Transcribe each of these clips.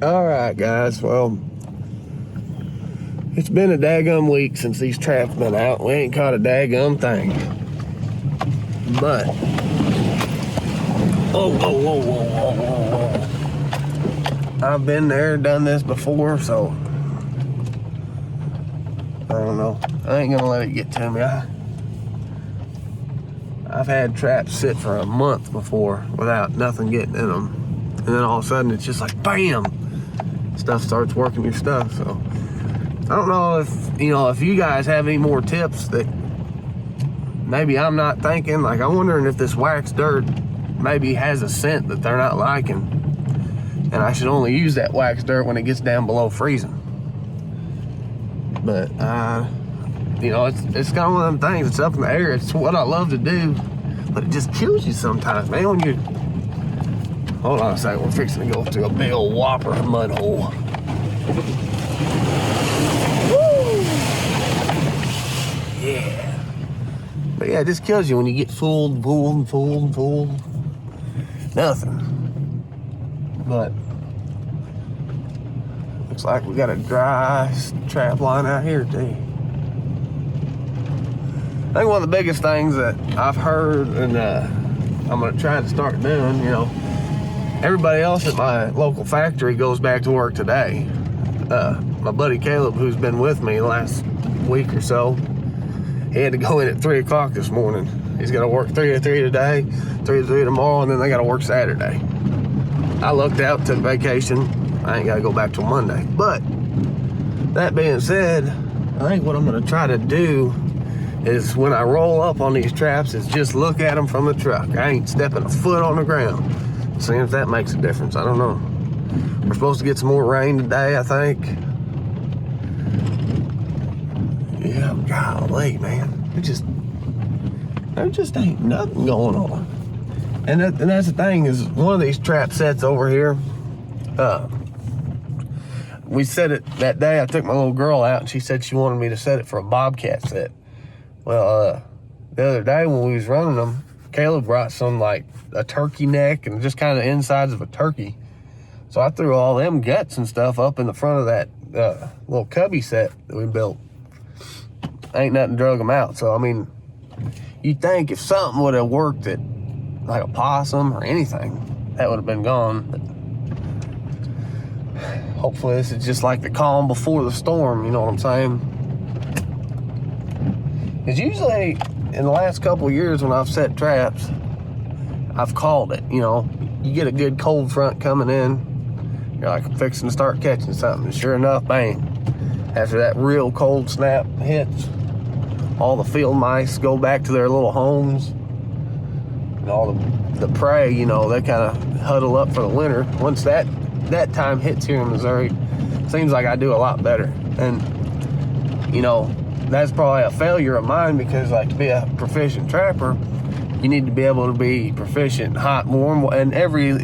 All right, guys. Well, it's been a daggum week since these traps been out. We ain't caught a daggum thing. But, whoa. I've been there, done this before, so I don't know. I ain't gonna let it get to me. I've had traps sit for a month before without nothing getting in them. And then all of a sudden it's just like, bam! Stuff starts working your stuff. So I don't know if you guys have any more tips that maybe I'm not thinking. Like, I'm wondering if this wax dirt maybe has a scent that they're not liking, and I should only use that wax dirt when it gets down below freezing. But it's kind of one of them things. It's up in the air. It's what I love to do, but it just kills you sometimes, man. When you hold on a second, we're fixing to go through a big old whopper mud hole. Woo! Yeah. But yeah, it just kills you when you get fooled. Nothing. But looks like we got a dry trap line out here too. I think one of the biggest things that I've heard, and I'm gonna try to start doing, everybody else at my local factory goes back to work today. My buddy Caleb, who's been with me the last week or so, he had to go in at 3 o'clock this morning. He's got to work 3 to 3 today, 3 to 3 tomorrow, and then they got to work Saturday. I lucked out, took vacation. I ain't got to go back till Monday. But that being said, I think what I'm going to try to do is when I roll up on these traps is just look at them from the truck. I ain't stepping a foot on the ground. Seeing if that makes a difference. I don't know. We're supposed to get some more rain today, I think. Yeah, golly, man. There just ain't nothing going on. And that's the thing, is one of these trap sets over here, we set it that day. I took my little girl out and she said she wanted me to set it for a bobcat set. Well, the other day when we was running them, Caleb brought some, like a turkey neck and just kind of the insides of a turkey. So I threw all them guts and stuff up in the front of that little cubby set that we built. Ain't nothing drug them out. So, I mean, you'd think if something would have worked at like a possum or anything, that would have been gone. But hopefully this is just like the calm before the storm, you know what I'm saying? Because usually in the last couple of years when I've set traps, I've called it. You get a good cold front coming in, you're like, I'm fixing to start catching something. And sure enough, bang. After that real cold snap hits, all the field mice go back to their little homes. And all the prey, they kind of huddle up for the winter. Once that time hits here in Missouri, it seems like I do a lot better. And, that's probably a failure of mine because, like, to be a proficient trapper, you need to be able to be proficient, hot, warm, and every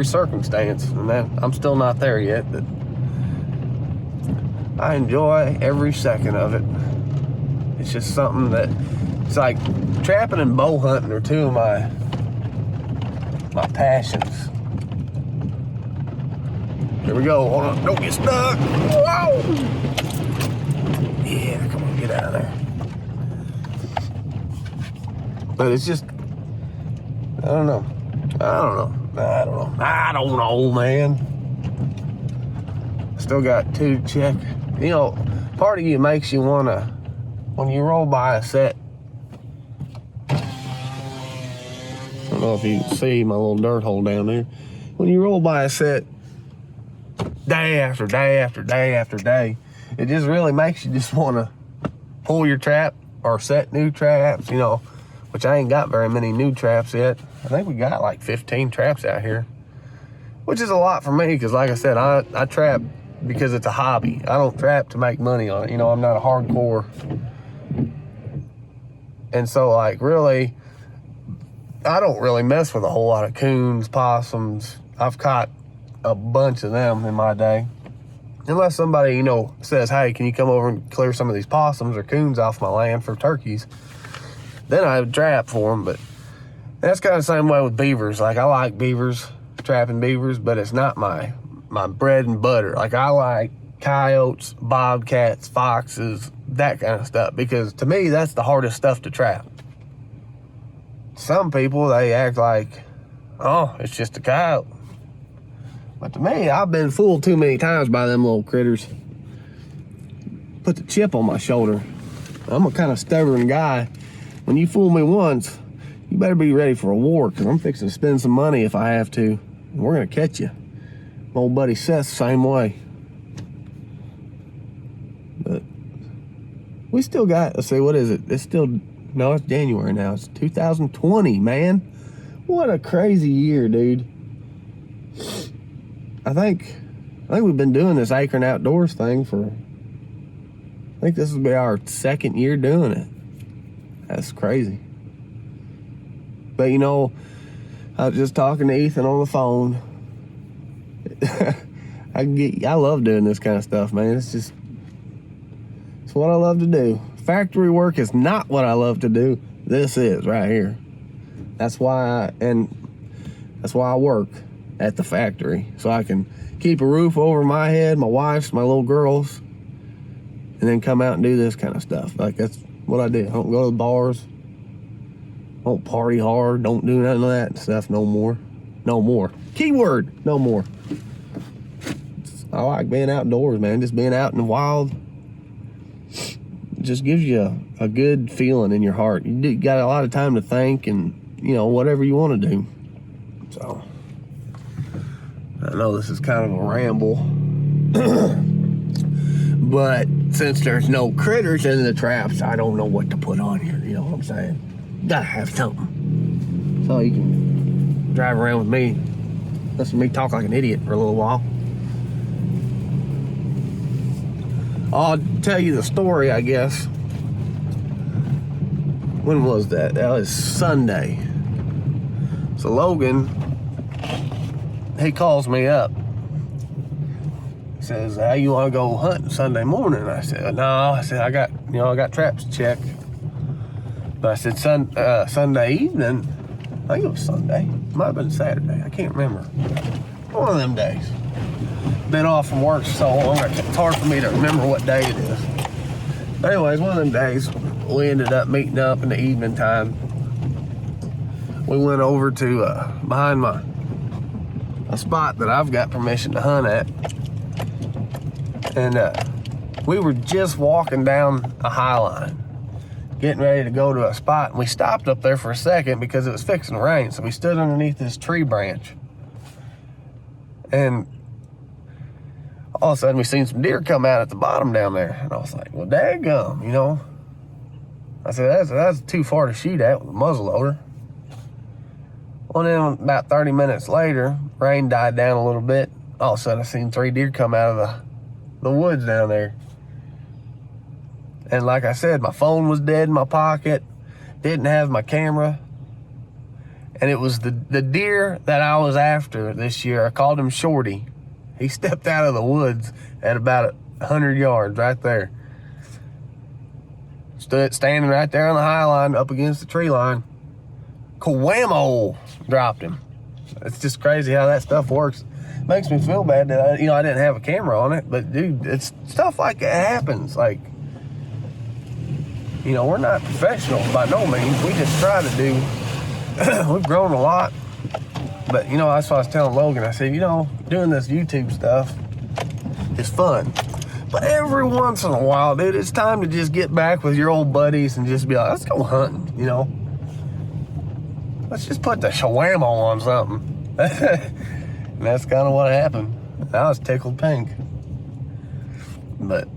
circumstance. And I'm still not there yet, but I enjoy every second of it. It's just something that, it's like trapping and bow hunting are two of my passions. Here we go. Hold on. Don't get stuck. Whoa! Yeah, come on, get out of there. But it's just, I don't know, man. Still got two to check. Part of you makes you want to, when you roll by a set, I don't know if you can see my little dirt hole down there. When you roll by a set day after day after day after day, it just really makes you just want to pull your trap or set new traps, which I ain't got very many new traps yet. I think we got like 15 traps out here, which is a lot for me because, like I said, I trap because it's a hobby. I don't trap to make money on it. I'm not a hardcore. And so, like, really, I don't really mess with a whole lot of coons, possums. I've caught a bunch of them in my day. Unless somebody, says, hey, can you come over and clear some of these possums or coons off my land for turkeys? Then I would trap for them, but that's kind of the same way with beavers. Like, I like beavers, trapping beavers, but it's not my my bread and butter. Like, I like coyotes, bobcats, foxes, that kind of stuff, because to me, that's the hardest stuff to trap. Some people, they act like, oh, it's just a coyote. But to me, I've been fooled too many times by them little critters. Put the chip on my shoulder. I'm a kind of stubborn guy. When you fool me once, you better be ready for a war, because I'm fixing to spend some money if I have to. And we're going to catch you. My old buddy Seth, same way. But we still got, let's see, what is it? It's still, no, it's January now. It's 2020, man. What a crazy year, dude. I think we've been doing this Acorn Outdoors thing for, I think this will be our second year doing it. That's crazy. But you know, I was just talking to Ethan on the phone. I love doing this kind of stuff, man. It's what I love to do. Factory work is not what I love to do. This is right here. That's why I work at the factory, so I can keep a roof over my head, my wife's, my little girls, and then come out and do this kind of stuff. Like, that's what I do. I don't go to the bars, don't party hard, don't do none of that stuff no more. No more. Keyword, no more. I like being outdoors, man. Just being out in the wild just gives you a good feeling in your heart. You got a lot of time to think and, you know, whatever you want to do. So I know this is kind of a ramble, but since there's no critters in the traps, I don't know what to put on here. You know what I'm saying? Gotta have something. So you can drive around with me, listen to me talk like an idiot for a little while. I'll tell you the story, I guess. When was that? That was Sunday. So Logan, he calls me up. He says, "How you want to go hunting Sunday morning?" I said, "No." I said, I got traps to check. But I said, Sunday evening. I think it was Sunday. Might have been Saturday. I can't remember. One of them days. Been off from work so long, it's hard for me to remember what day it is. But anyways, one of them days, we ended up meeting up in the evening time. We went over to behind a spot that I've got permission to hunt at. And we were just walking down a high line, getting ready to go to a spot, and we stopped up there for a second because it was fixing to rain. So we stood underneath this tree branch, and all of a sudden we seen some deer come out at the bottom down there. And I was like, well, daggum, you know. I said, that's too far to shoot at with a muzzleloader. Well, then about 30 minutes later, rain died down a little bit. All of a sudden I seen 3 deer come out of the woods down there. And like I said, my phone was dead in my pocket, didn't have my camera. And it was the deer that I was after this year. I called him Shorty. He stepped out of the woods at about 100 yards right there. Stood standing right there on the high line up against the tree line. Kawamo dropped him. It's just crazy how that stuff works. Makes me feel bad that I didn't have a camera on it, but dude, it's stuff like that happens. Like, you know, we're not professionals by no means. We just try to do. We've grown a lot. But, you know, that's what I was telling Logan. I said, you know, doing this YouTube stuff is fun. But every once in a while, dude, it's time to just get back with your old buddies and just be like, let's go hunting, you know. Let's just put the shawamo on something. And that's kind of what happened. I was tickled pink. But,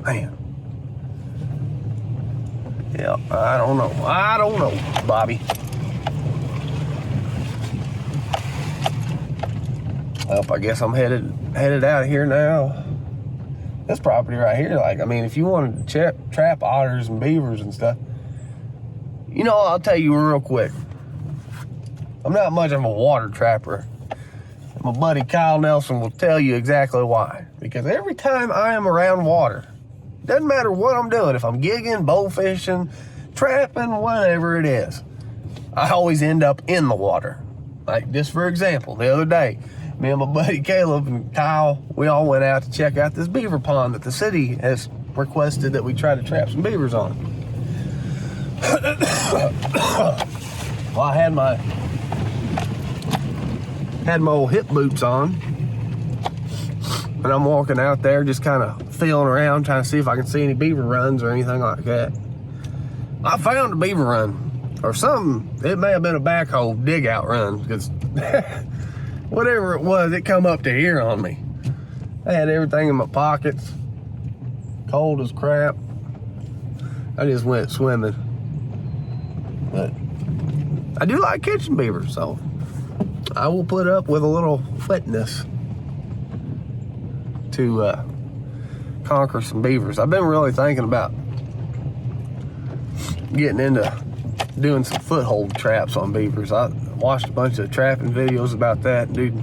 man. Yeah, I don't know, Bobby. I guess I'm headed out of here now. This property right here, like, I mean, if you wanted to trap otters and beavers and stuff, you know, I'll tell you real quick. I'm not much of a water trapper. My buddy Kyle Nelson will tell you exactly why. Because every time I am around water, doesn't matter what I'm doing, if I'm gigging, bow fishing, trapping, whatever it is, I always end up in the water. Like, just for example, the other day, me and my buddy Caleb and Kyle, we all went out to check out this beaver pond that the city has requested that we try to trap some beavers on. Well, I had my old hip boots on, and I'm walking out there just kind of feeling around, trying to see if I can see any beaver runs or anything like that. I found a beaver run, or something. It may have been a backhoe dig out run, because whatever it was, it come up to here on me. I had everything in my pockets, cold as crap. I just went swimming. But I do like catching beavers, so I will put up with a little wetness to conquer some beavers. I've been really thinking about getting into doing some foothold traps on beavers. I watched a bunch of trapping videos about that, dude.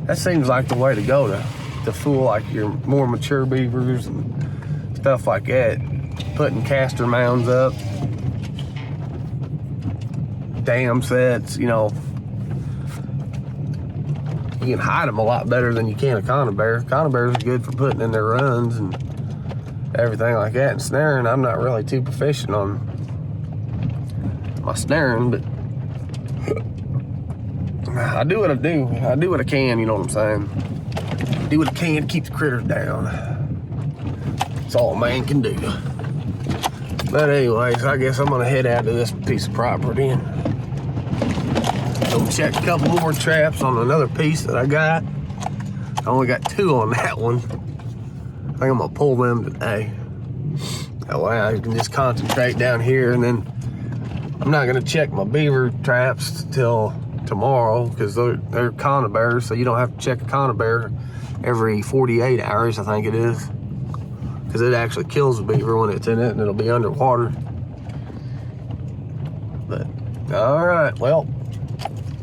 That seems like the way to go to fool like your more mature beavers and stuff like that. Putting caster mounds up, dam sets, you know. You can hide them a lot better than you can a conibear. Conibears are good for putting in their runs and everything like that. And snaring, I'm not really too proficient on my snaring, but I do what I do. I do what I can, you know what I'm saying? Do what I can to keep the critters down. That's all a man can do. But anyways, I guess I'm gonna head out to this piece of property and go check a couple more traps on another piece that I got. I only got 2 on that one. I think I'm gonna pull them today. That way I can just concentrate down here, and then I'm not gonna check my beaver traps till tomorrow, because they're conibears, so you don't have to check a conibear every 48 hours, I think it is. Because it actually kills the beaver when it's in it, and it'll be underwater. But, all right, well,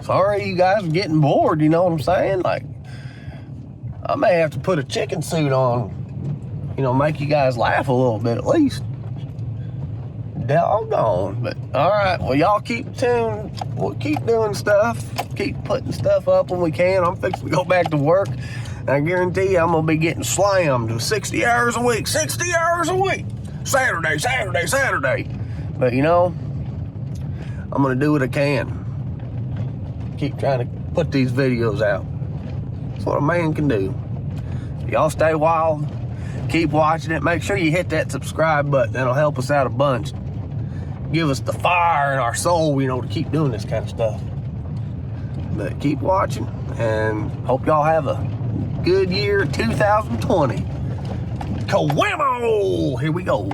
sorry you guys are getting bored, you know what I'm saying? Like, I may have to put a chicken suit on, you know, make you guys laugh a little bit at least. Doggone. But, all right, well, y'all keep tuned. We'll keep doing stuff, keep putting stuff up when we can. I'm fixing to go back to work. I guarantee you I'm gonna be getting slammed to 60 hours a week, 60 hours a week. Saturday, Saturday, Saturday. But you know, I'm gonna do what I can. Keep trying to put these videos out. That's what a man can do. Y'all stay wild, keep watching it. Make sure you hit that subscribe button. That'll help us out a bunch. Give us the fire in our soul, you know, to keep doing this kind of stuff. But keep watching, and hope y'all have a good year 2020. Kawamo! Here we go.